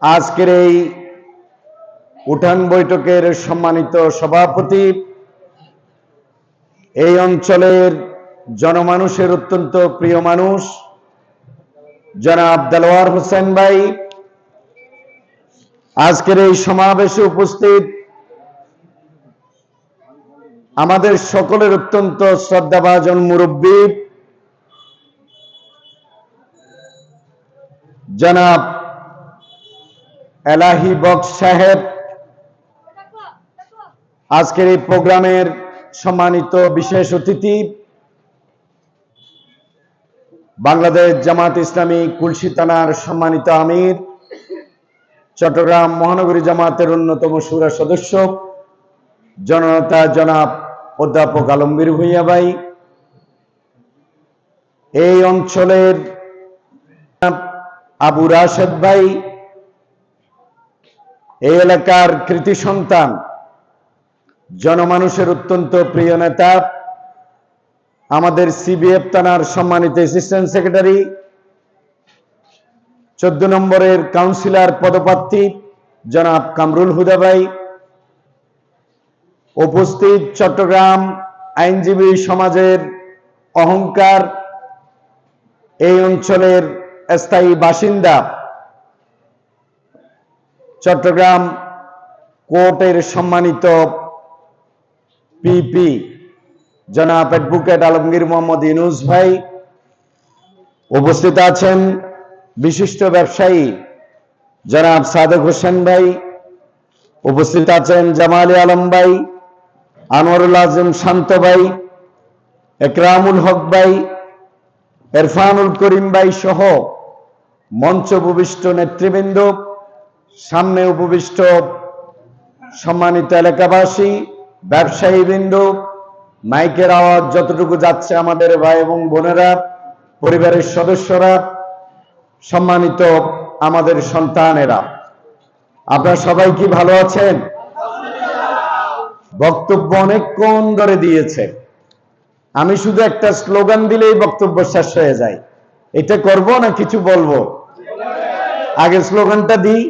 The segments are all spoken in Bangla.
আজকের এই উঠান বৈঠকের সম্মানিত সভাপতি, এই অঞ্চলের জনমানুষের অত্যন্ত প্রিয় মানুষ জনাব দেলোয়ার হোসেন ভাই, আজকের এই সমাবেশে উপস্থিত আমাদের সকলের অত্যন্ত শ্রদ্ধাভাজন মুরব্বী জনাব এলাহি বক্স সাহেব, আজকের এই প্রোগ্রামের সম্মানিত বিশেষ অতিথি বাংলাদেশ জামাত ইসলামী কুলসি থানার সম্মানিত আমির, চট্টগ্রাম মহানগরী জামাতের অন্যতম শুরা সদস্য জননেতা জনাব অধ্যাপক আলমগীর ভূঁইয়া ভাই, এই অঞ্চলের আবু রাশেদ ভাই, এই এলাকার কৃতি সন্তান জনমানুষের অত্যন্ত প্রিয় নেতা আমাদের সিবিএফ থানার সম্মানিত অ্যাসিস্ট্যান্ট সেক্রেটারি, 14 নম্বরের কাউন্সিলর পদপ্রার্থী জনাব কামরুল হুদা ভাই, উপস্থিত চট্টগ্রাম আইনজীবী সমাজের অহংকার, এই অঞ্চলের স্থায়ী বাসিন্দা চট্টগ্রাম কোর্টের সম্মানিত পিপি জনাব অ্যাডভোকেট আলমগীর মোহাম্মদ ইউনুস ভাই, উপস্থিত আছেন বিশিষ্ট ব্যবসায়ী জনাব সাদেক হোসেন ভাই, উপস্থিত আছেন জামালি আলম ভাই, আনোয়ারুল আজম শান্ত ভাই, একরামুল হক ভাই, ইরফানুল করিম ভাই সহ মঞ্চ উপবিষ্ট নেতৃবৃন্দ, সামনে উপবিষ্ট সম্মানিত এলাকাবাসী, ব্যবসায়ীবৃন্দ, মাইকের আওয়াজ যতটুকু যাচ্ছে আমাদের ভাই এবং বোনেরা, পরিবারের সদস্যরা, সম্মানিত আমাদের সন্তানেরা, আপনারা সবাই কি ভালো আছেন? বক্তব্য অনেকক্ষণ ধরে দিয়েছে, আমি শুধু একটা স্লোগান দিলেই বক্তব্য শেষ হয়ে যায়। এটা করব না কিছু বলবো? আগে স্লোগানটা দিই,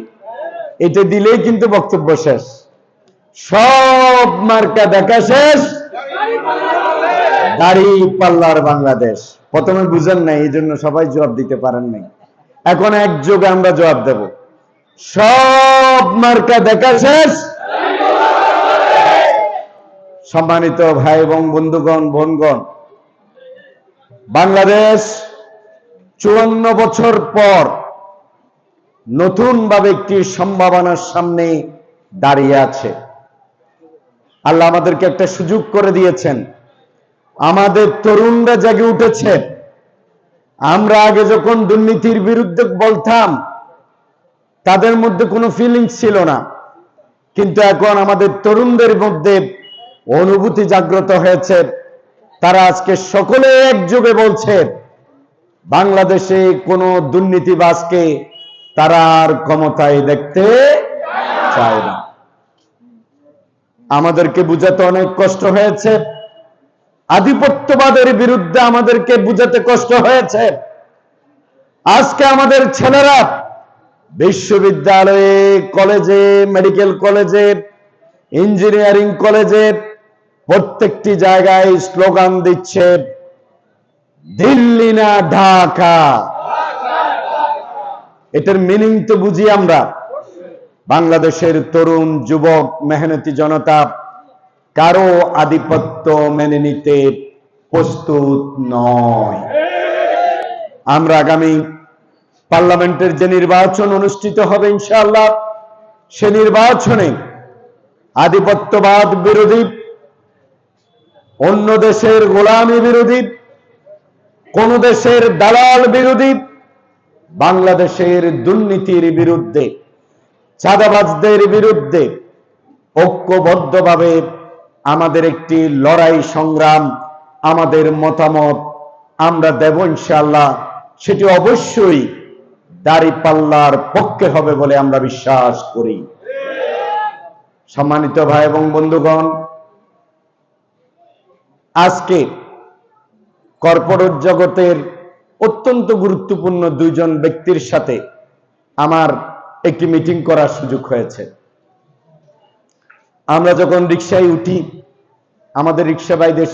এটা দিলেই কিন্তু বক্তব্য শেষ। সব মার্কা দেখা শেষ, দাড়ি পাল্লার বাংলাদেশ। প্রথমে বুঝেন নাই, এই জন্য সবাই জবাব দিতে পারেন নাই, এখন একযোগে আমরা জবাব দেব। সব মার্কা দেখা শেষ। সম্মানিত ভাই এবং বন্ধুগণ, বোনগণ, বাংলাদেশ 54 বছর পর নতুন ভাবে একটি সম্ভাবনার সামনে দাঁড়িয়ে আছে। আল্লাহ আমাদেরকে একটা সুযোগ করে দিয়েছেন, আমাদের তরুণরা জেগে উঠেছে। আমরা আগে যখন দুর্নীতির বিরুদ্ধে বলতাম তাদের মধ্যে কোনো ফিলিংস ছিল না, কিন্তু এখন আমাদের তরুণদের মধ্যে অনুভূতি জাগ্রত হয়েছে। তারা আজকে সকলে একযোগে বলছে বাংলাদেশে কোনো দুর্নীতিবাজকে তারা আর ক্ষমতায় দেখতে চায় না। আমাদেরকে বুঝাতে অনেক কষ্ট হয়েছে, আধিপত্যবাদের বিরুদ্ধে আমাদেরকে বুঝাতে কষ্ট হয়েছে। আজকে আমাদের ছেলেরা বিশ্ববিদ্যালয়ে, কলেজে, মেডিকেল কলেজে, ইঞ্জিনিয়ারিং কলেজে প্রত্যেকটি জায়গায় স্লোগান দিচ্ছে দিল্লি না ঢাকা। এটার মিনিং তো বুঝি আমরা। বাংলাদেশের তরুণ যুবক মেহনতি জনতা কারো আধিপত্য মেনে নিতে প্রস্তুত নয়। আমরা আগামী পার্লামেন্টের যে নির্বাচন অনুষ্ঠিত হবে ইনশাআল্লাহ, সে নির্বাচনে আধিপত্যবাদ বিরোধী, অন্য দেশের গোলামি বিরোধী, কোন দেশের দালাল বিরোধী, বাংলাদেশের দুর্নীতির বিরুদ্ধে, চাঁদাবাজদের বিরুদ্ধে ঐক্যবদ্ধভাবে আমাদের একটি লড়াই সংগ্রাম, আমাদের মতামত আমরা দেব ইনশাআল্লাহ। সেটি অবশ্যই দাঁড়িপাল্লার পক্ষে হবে বলে আমরা বিশ্বাস করি। সম্মানিত ভাই এবং বন্ধুগণ, আজকে কর্পোরেট জগতের অত্যন্ত গুরুত্বপূর্ণ দুইজন ব্যক্তির সাথে আমার একটি মিটিং করার সুযোগ হয়েছে। আমরা যখন রিকশায় উঠি, আমাদের রিকশা ভাইদের